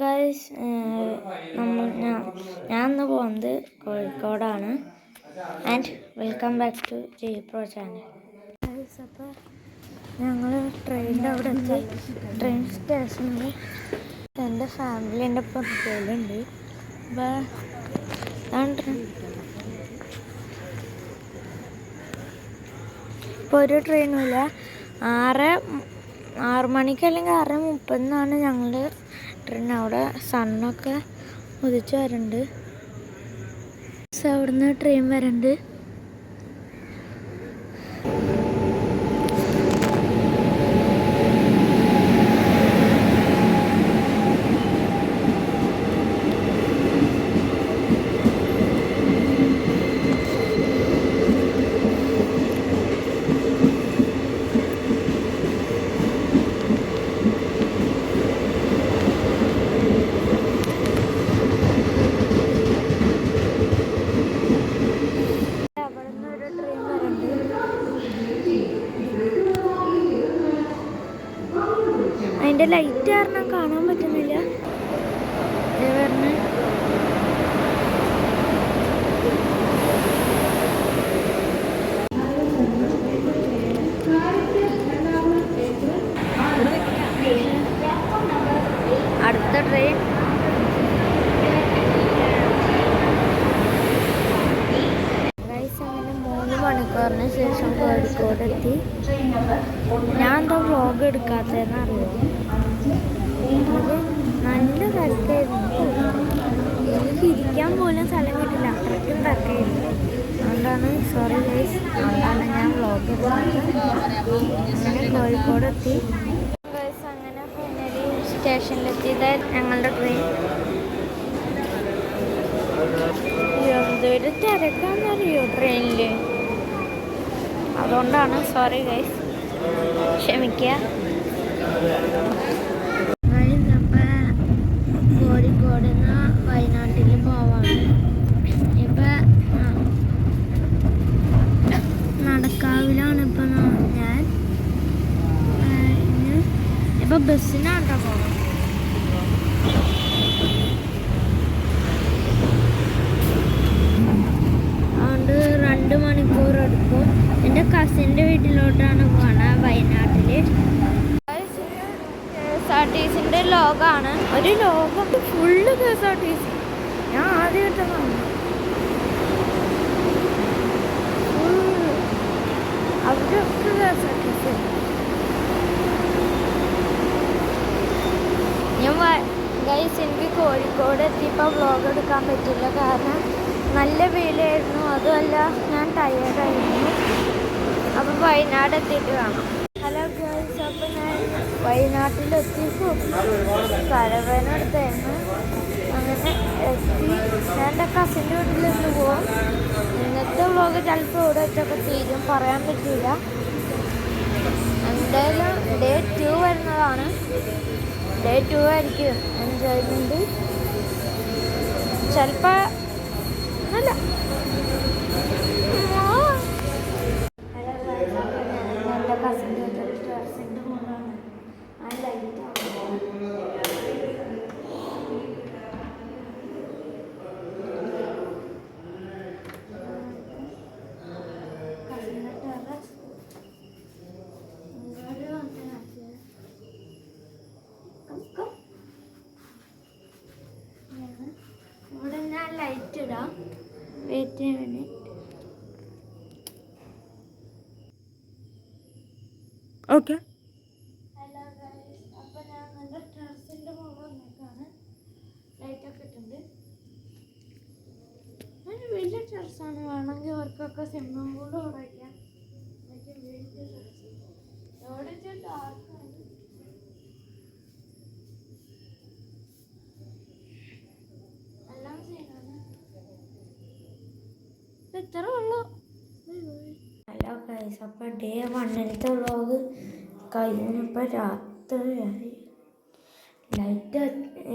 Guys ഞാൻ ഇന്ന് പോകുന്നത് കോഴിക്കോടാണ്. And welcome back to Jaipro channel. Guys അപ്പോൾ ഞങ്ങൾ ട്രെയിനിൻ്റെ അവിടെ എത്തി. ട്രെയിൻ സ്റ്റേഷനിൽ എൻ്റെ ഫാമിലി എൻ്റെ പുറത്തേലുണ്ട്. ഇപ്പോൾ ഒരു ട്രെയിനും ഇല്ല. 6 മണിക്ക് അല്ലെങ്കിൽ 6:30 ഞങ്ങളുടെ ട്രെയിൻ. അവിടെ സണ്ണൊക്കെ ഉദിച്ച് വരുന്നുണ്ട്. അവിടുന്ന് ട്രെയിൻ വരുന്നുണ്ട്. അതിൻ്റെ ലൈറ്റ് കാരണം കാണാൻ പറ്റുന്നില്ല. അടുത്ത ട്രെയിൻ അങ്ങനെ 3 മണിക്കൂറിന് ശേഷം കോഴിക്കോട് എത്തി. ഞാൻ എന്താ വ്ളോഗ് എടുക്കാത്തതെന്ന് അറിയാം. അത് നല്ല തിരക്കായിരുന്നു. എനിക്ക് ഇരിക്കാൻ പോലും സ്ഥലം കിട്ടില്ല, അത്രയ്ക്കും തിരക്കായിരുന്നു. അതുകൊണ്ടാണ് സോറി ഗൈസ്, അതുകൊണ്ടാണ് ഞാൻ വ്ളോഗ് എടുത്തത്. അങ്ങനെ കോഴിക്കോട് എത്തി ഗൈസ്. അങ്ങനെ ഫൈനലി സ്റ്റേഷനിലെത്തിയത് ഞങ്ങളുടെ ട്രെയിൻ. എന്തൊരു തിരക്കാണെന്നറിയോ ട്രെയിനിൽ. അതുകൊണ്ടാണ് സോറി ഗൈസ്, ക്ഷമിക്കുക. കോഴിക്കോട് നിന്ന് വയനാട്ടിൽ പോവാണ്. ഇപ്പം നടക്കാവിലാണ് ഞാൻ. ഇപ്പം ബസ്സിനാണ് പോകണം. അതുകൊണ്ട് 2 മണിക്കൂർ എടുക്കും. എൻ്റെ കസിൻ്റെ വീട്ടിലോട്ടാണ് പോകണത് വയനാട്ടിൽ. KSRTCൻ്റെ ലോകമാണ്. ഒരു ലോകം ഫുള്ള് KSRTC. ഞാൻ ആദ്യമായിട്ടാണ് അവരൊക്കെ KSRTC. ഞാൻ ഗൈസ് എനിക്ക് കോഴിക്കോട് എത്തിയപ്പോൾ വ്ളോഗ് എടുക്കാൻ പറ്റില്ല, കാരണം നല്ല വെയിലായിരുന്നു. അതുമല്ല ഞാൻ ടയേർഡായിരുന്നു. അപ്പം വയനാട് എത്തിയിട്ട് കാണാം. ഹലോ ഗൈസ്, അപ്പം ഞാൻ വയനാട്ടിലെത്തിയപ്പോൾ തലവേദന എടുത്തായിരുന്നു. അങ്ങനെ എത്തി. ഞാൻ എൻ്റെ കസിൻ്റെ വീട്ടിൽ നിന്ന് പോകും. ഇന്നത്തെ വ്ളോഗ് ചിലപ്പോൾ ഇവിടെ വെച്ചൊക്കെ തീരും, പറയാൻ പറ്റില്ല. എന്തായാലും ഡേ 2 വരുന്നതാണ്. ഡേ 2 ആയിരിക്കും എൻജോയ്മെൻറ്റ്. ചിലപ്പോൾ അല്ല എൻ്റെ കസിൻ്റെ ടെറസിൻ്റെ മുകളിലാണ്. ആ ലൈറ്റ് കസിൻ്റെ ടെറസ് ഇവിടെ ഞാൻ ലൈറ്റ് ഇടാം. വെയിറ്റ് ചെയ്യാൻ വേണ്ടി. ഓക്കെ. ഹലോ ഗൈസ്, അപ്പോൾ ഞാൻ എൻ്റെ ടെറസിൻ്റെ മുകളിൽ വന്നേക്കാണ്. ലൈറ്റൊക്കെ ഇട്ടുണ്ട്. ഒരു വലിയ ടെറസാണ്. വേണമെങ്കിൽ അവർക്കൊക്കെ സ്വിമ്മിംഗ് പൂൾ ഉറയ്ക്കാം. വലിയ ടെറസ് എവിടെ വെച്ചാൽ ഡാർക്കാണ്. എല്ലാം ചെയ്യണം. ഇത്ര ഉള്ളു. ഹലോ ഗൈസ്, അപ്പോൾ ഡേ 1 വ്ളോഗ് കഴിഞ്ഞപ്പോൾ രാത്രിയായി. ലൈറ്റ്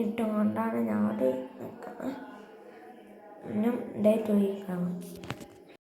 ഇട്ടുകൊണ്ടാണ് ഞാൻ നിൽക്കുന്നത്. ഡേ 2 കാണാം.